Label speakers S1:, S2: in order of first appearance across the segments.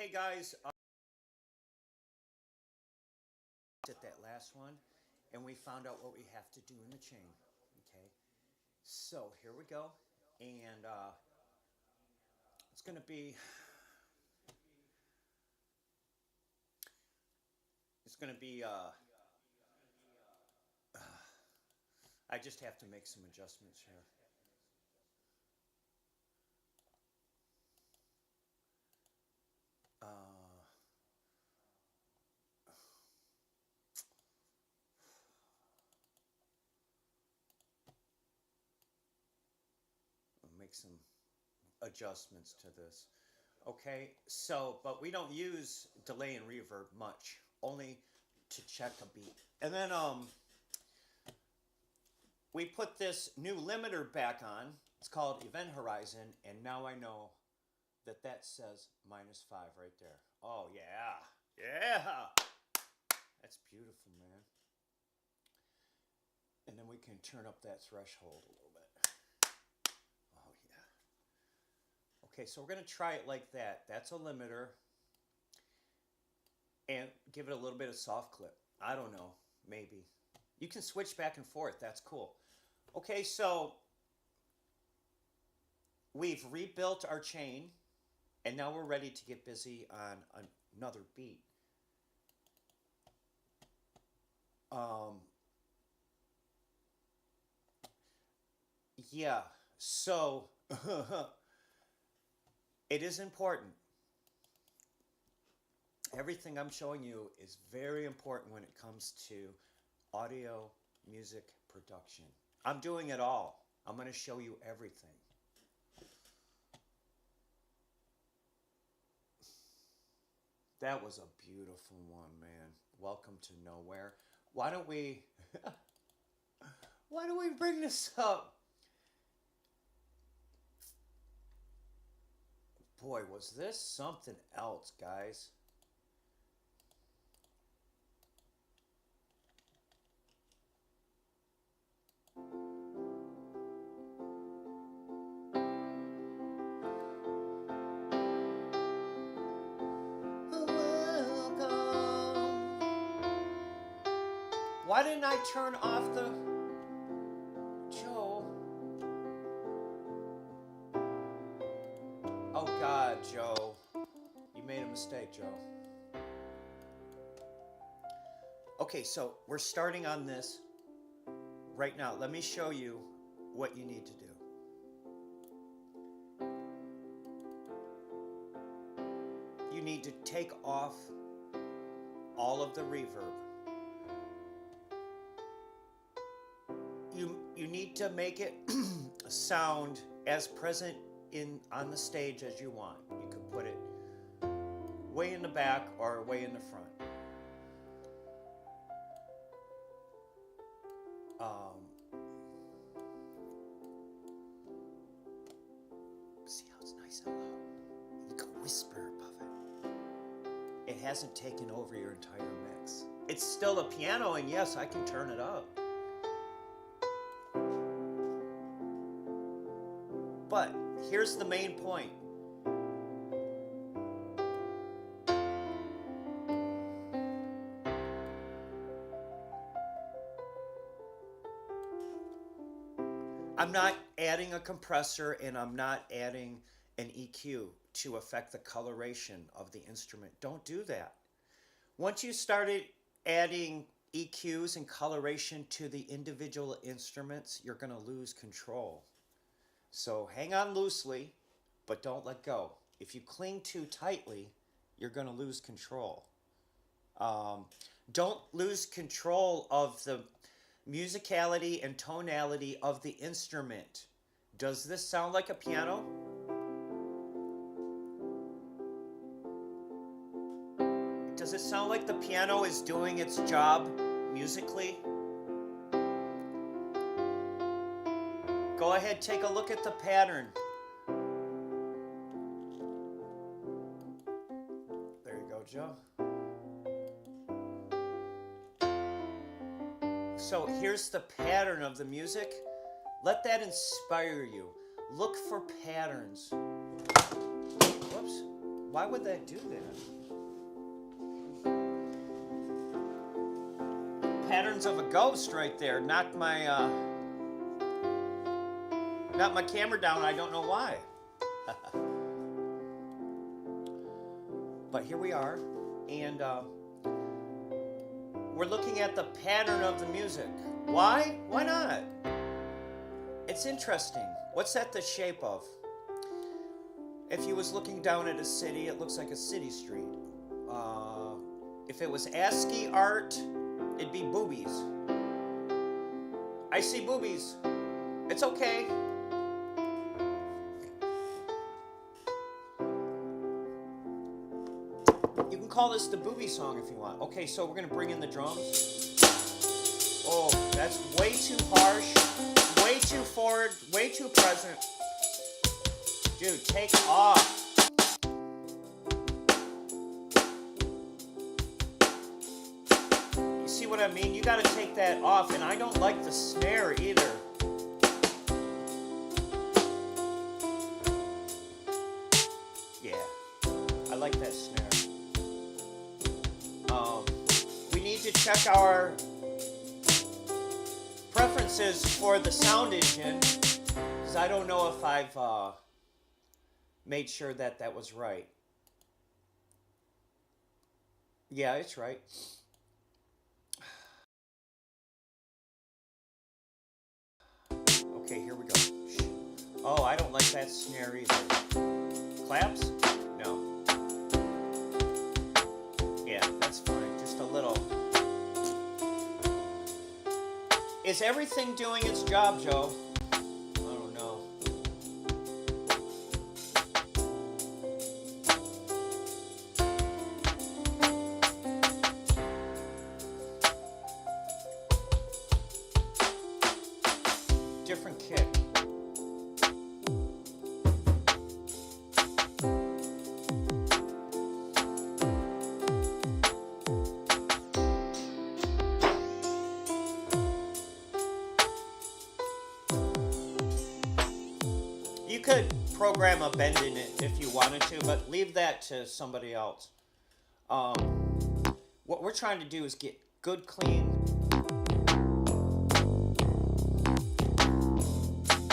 S1: Hey guys, at that last one, and we found out what we have to do in the chain. Okay, so here we go, and it's gonna be it's gonna be. I just have to make some adjustments here. Uh, I'll make some adjustments to this. Okay, so, but we don't use delay and reverb much, only to check a beat. And then we put this new limiter back on. It's called Event Horizon, and now I know that that says -5 right there. Oh, yeah. Yeah. That's beautiful, man. And then we can turn up that threshold a little bit. Oh, yeah. Okay, so we're going to try it like that. That's a limiter. And give it a little bit of soft clip. I don't know. Maybe. You can switch back and forth. That's cool. Okay, so we've rebuilt our chain. And now we're ready to get busy on another beat. Yeah, so it is important. Everything I'm showing you is very important when it comes to audio music production. I'm doing it all. I'm going to show you everything. That was a beautiful one, man. Welcome to Nowhere. Why don't we bring this up? Boy, was this something else, guys. Why didn't I turn off the... Joe. Oh, God, Joe. You made a mistake, Joe. Okay, so we're starting on this right now. Let me show you what you need to do. You need to take off all of the reverb. You need to make it sound as present on the stage as you want. You can put it way in the back or way in the front. See how it's nice and low? You can whisper above it. It hasn't taken over your entire mix. It's still a piano, and yes, I can turn it up. But here's the main point. I'm not adding a compressor and I'm not adding an EQ to affect the coloration of the instrument. Don't do that. Once you started adding EQs and coloration to the individual instruments, you're going to lose control. So hang on loosely, but don't let go. If you cling too tightly, you're going to lose control. Don't lose control of the musicality and tonality of the instrument. Does this sound like a piano? Does it sound like the piano is doing its job musically? Go ahead, take a look at the pattern. There you go, Joe. So here's the pattern of the music. Let that inspire you. Look for patterns. Whoops. Why would that do that? Patterns of a ghost right there. Knocked my camera down. I don't know why. But here we are, and we're looking at the pattern of the music. Why? Why not? It's interesting. What's that the shape of? If you was looking down at a city, it looks like a city street. If it was ASCII art, it'd be boobies. I see boobies. It's okay. You can call this the booby song if you want. Okay, so we're going to bring in the drums. Oh, that's way too harsh, way too forward, way too present. Dude, take off. You see what I mean? You got to take that off, and I don't like the snare either. Yeah, I like that snare. We need to check our preferences for the sound engine, because I don't know if I've made sure that that was right. Yeah, it's right. Okay, here we go. Oh, I don't like that snare either. Claps? No. Yeah, that's fine. Just a little. Is everything doing its job, Joe? I don't know. Different kick. You could program a bend in it if you wanted to, but leave that to somebody else. What we're trying to do is get good, clean,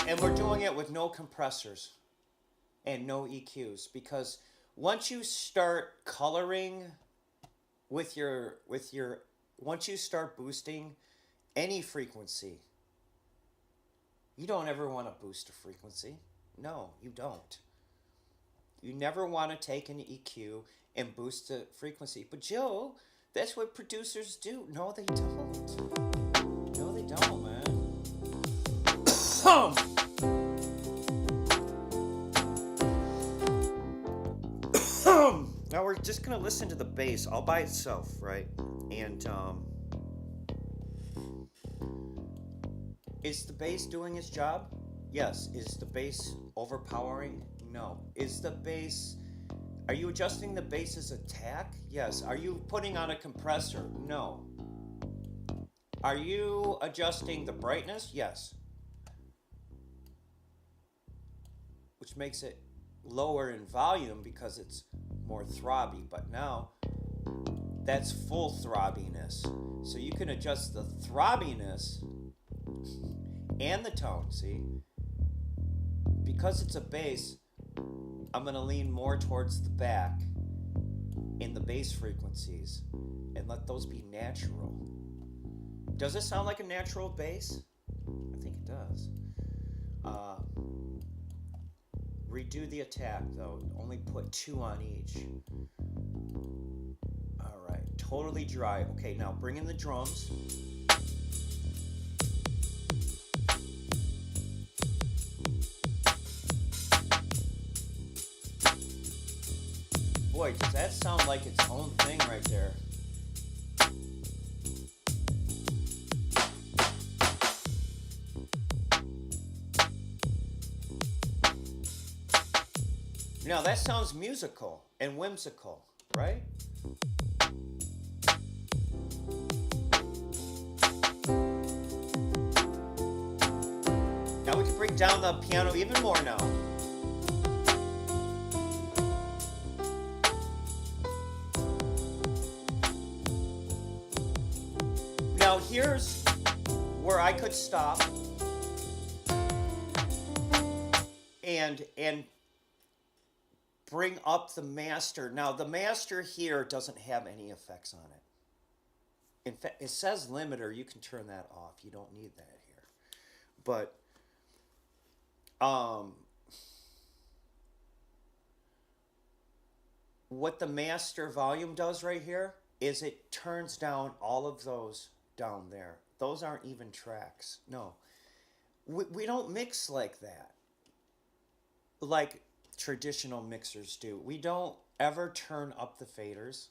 S1: and we're doing it with no compressors and no EQs, because once you start coloring with your once you start boosting any frequency, you don't ever want to boost a frequency. No, you don't. You never want to take an EQ and boost the frequency. But Joe, that's what producers do. No, they don't. No, they don't, man. Now we're just going to listen to the bass all by itself, right? And is the bass doing its job? Yes. Is the bass overpowering? No. Is the bass... Are you adjusting the bass's attack? Yes. Are you putting on a compressor? No. Are you adjusting the brightness? Yes. Which makes it lower in volume because it's more throbby. But now, that's full throbbiness. So you can adjust the throbbiness and the tone, see? Because it's a bass, I'm going to lean more towards the back in the bass frequencies and let those be natural. Does it sound like a natural bass? I think it does. Redo the attack, though. Only put 2 on each. All right. Totally dry. Okay, now bring in the drums. Boy, does that sound like its own thing right there. Now that sounds musical and whimsical, right? Now we can bring down the piano even more now. here's where I could stop and bring up the master. Now the master here doesn't have any effects on it. In fact, it says limiter. You can turn that off. You don't need that here. But what the master volume does right here is it turns down all of those down there. Those aren't even tracks. No. We don't mix like that, like traditional mixers do. We don't ever turn up the faders.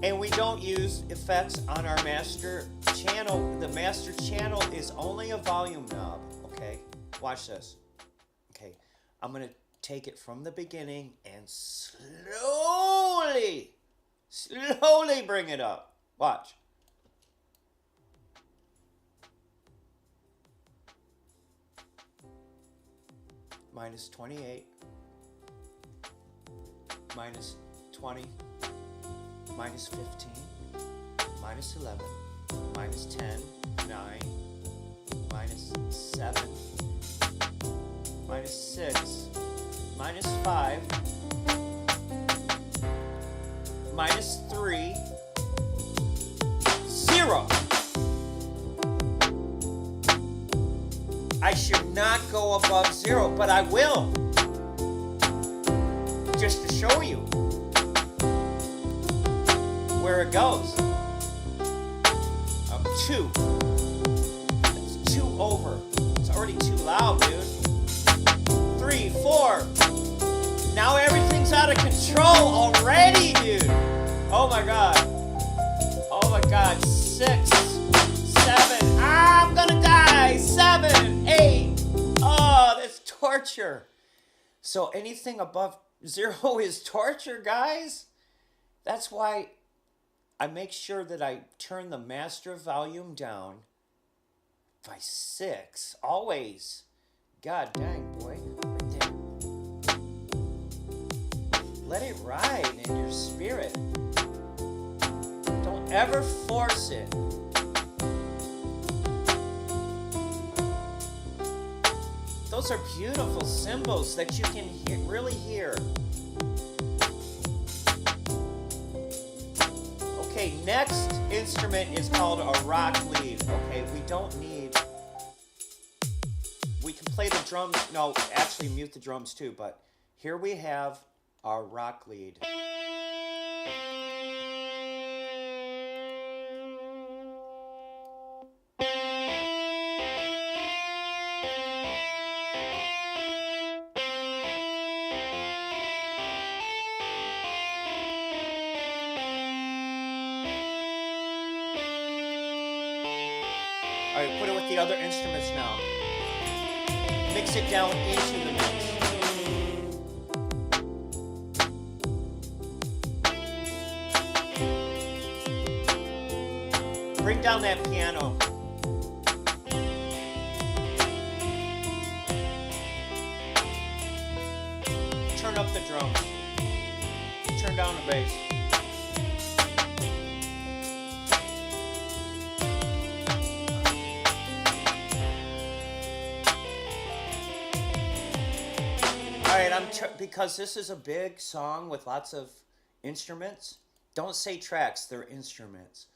S1: And we don't use effects on our master channel. The master channel is only a volume knob, okay? Watch this. Okay, I'm going to take it from the beginning and slowly bring it up. Watch. Minus 28. Minus 20. Minus 15, minus 11, minus 10, 9, minus 7, minus 6, minus 5, minus 3, 0. I should not go above 0, but I will, just to show you where it goes. 2. That's 2 over. It's already too loud, dude. 3, 4. Now everything's out of control already, dude. Oh my god. Oh my god. 6, 7. I'm gonna die. 7, 8. Oh, that's torture. So anything above 0 is torture, guys. That's why I make sure that I turn the master volume down by 6, always. God dang, boy. Right there. Let it ride in your spirit. Don't ever force it. Those are beautiful cymbals that you can really hear. Okay, next instrument is called a rock lead. Okay, we don't need... We can play the drums. No, actually mute the drums too, but here we have our rock lead. All right, put it with the other instruments now. Mix it down into the mix. Bring down that piano. Turn up the drums. Turn down the bass. Because this is a big song with lots of instruments, don't say tracks, they're instruments.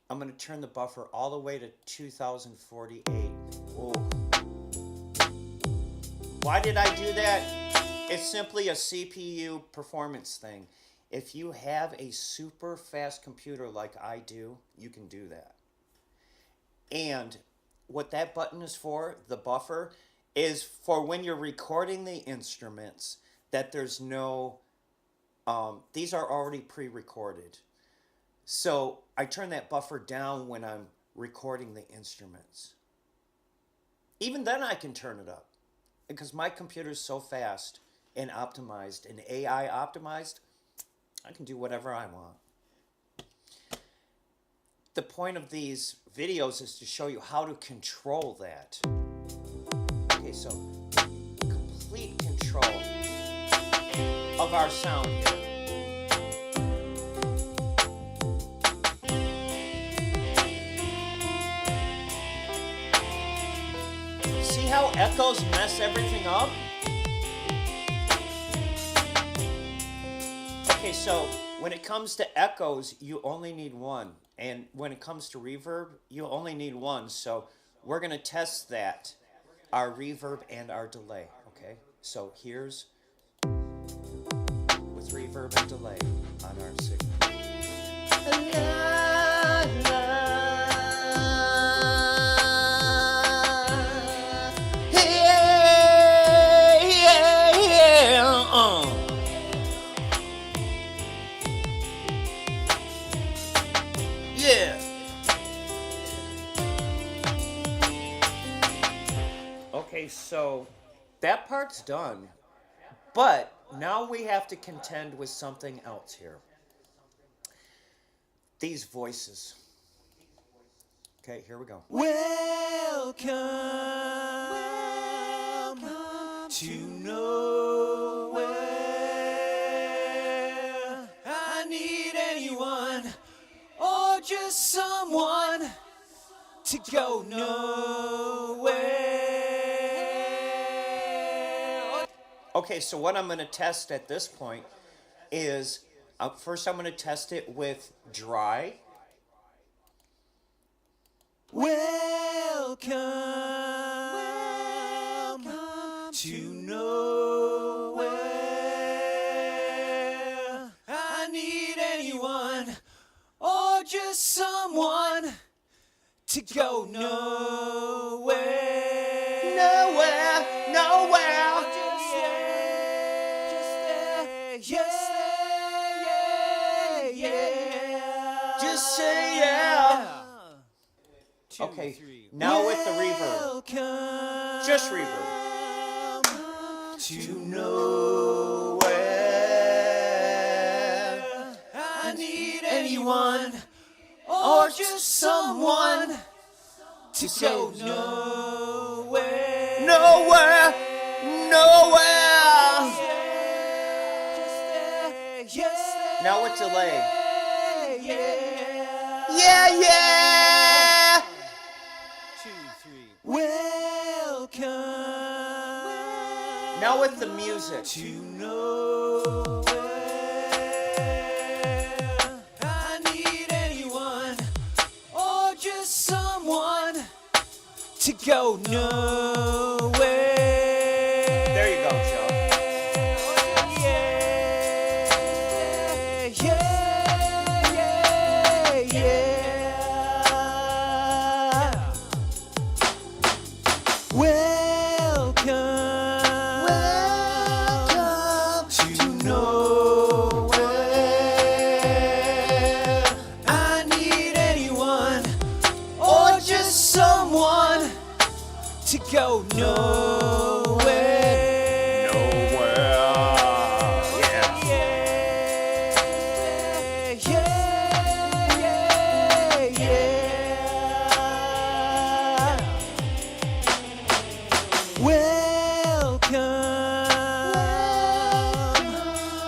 S1: I'm going to turn the buffer all the way to 2048. Whoa. Why did I do that? It's simply a CPU performance thing. If you have a super fast computer like I do, you can do that. And what that button is for, the buffer, is for when you're recording the instruments, that there's no, these are already pre-recorded. So I turn that buffer down when I'm recording the instruments. Even then I can turn it up because my computer's so fast and optimized and AI optimized, I can do whatever I want. The point of these videos is to show you how to control that. Okay, so complete control of our sound here. echoes mess everything up? Okay, so when it comes to echoes, you only need one. And when it comes to reverb, you only need one. So we're going to test that, our reverb and our delay. Okay, so here's with reverb and delay on our signal. Yeah. Okay, so that part's done. But now we have to contend with something else here. These voices. Okay, here we go.
S2: Welcome to nowhere. I need anyone or just someone to go nowhere.
S1: Okay, so what I'm going to test at this point is first I'm going to test it with dry.
S2: Welcome to nowhere. I need anyone or just someone to go nowhere.
S1: Nowhere, nowhere.
S2: Just there, yeah.
S1: Just say yeah.
S2: Two,
S1: Okay,
S2: three.
S1: now with the reverb.
S2: Welcome
S1: Just reverb.
S2: to nowhere. I need anyone or just someone to go nowhere.
S1: Nowhere, nowhere. Now with delay. Yeah, yeah.
S2: Two, three. Welcome
S1: Now with the music.
S2: to nowhere. I need anyone or just someone to go nowhere.
S1: There you go, Joe.
S2: Welcome to nowhere. I need anyone or just someone to go nowhere.
S1: Yeah.
S2: Welcome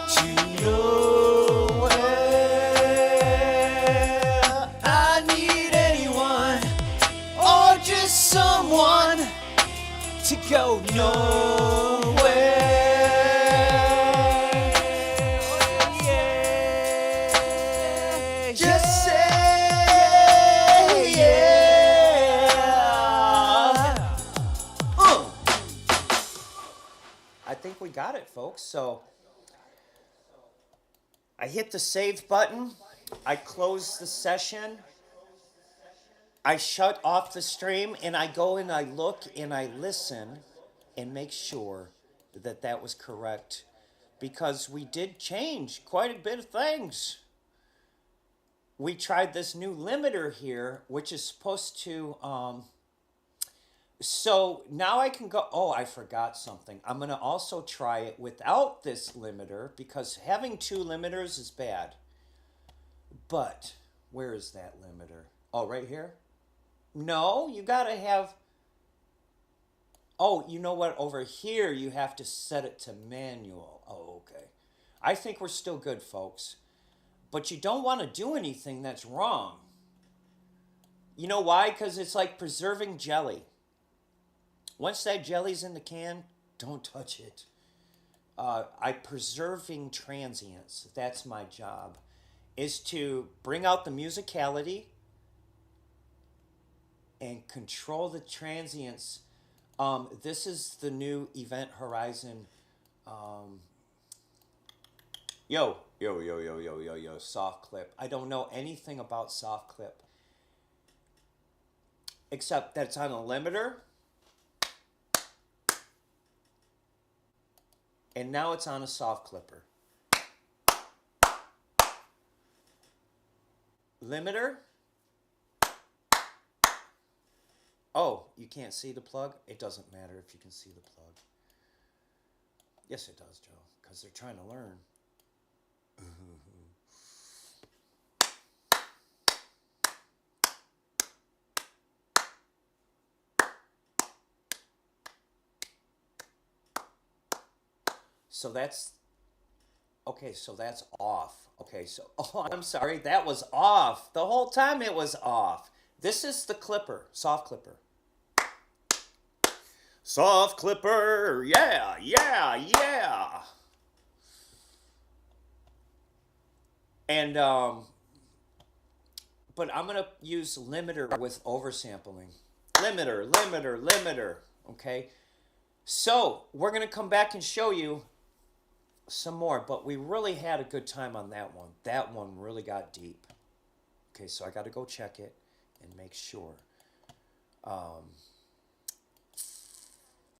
S2: to nowhere. I need anyone or just someone to go nowhere.
S1: Just say I think we got it, folks. So I hit the save button. I close the session. I shut off the stream and I go and I look and I listen and make sure that that was correct because we did change quite a bit of things. We tried this new limiter here, which is supposed to so now I can go, oh, I forgot something. I'm going to also try it without this limiter because having two limiters is bad. But where is that limiter? Oh, right here? No, you got to have, oh, you know what? Over here, you have to set it to manual. Oh, okay. I think we're still good, folks. But you don't want to do anything that's wrong. You know why? Because it's like preserving jelly. Once that jelly's in the can, don't touch it. I'm preserving transients. That's my job, is to bring out the musicality and control the transients. This is the new Event Horizon. Yo, soft clip. I don't know anything about soft clip, except that it's on a limiter. And now it's on a soft clipper. Limiter. Oh, you can't see the plug? It doesn't matter if you can see the plug. Yes, it does, Joe, because they're trying to learn. So that's, okay, so that's off. Okay, so, oh, I'm sorry, that was off. The whole time it was off. This is the clipper, soft clipper. Soft clipper, yeah. And, but I'm gonna use limiter with oversampling. Limiter, okay? So, we're gonna come back and show you some more, but we really had a good time on that one. That one really got deep. Okay, so I gotta go check it and make sure.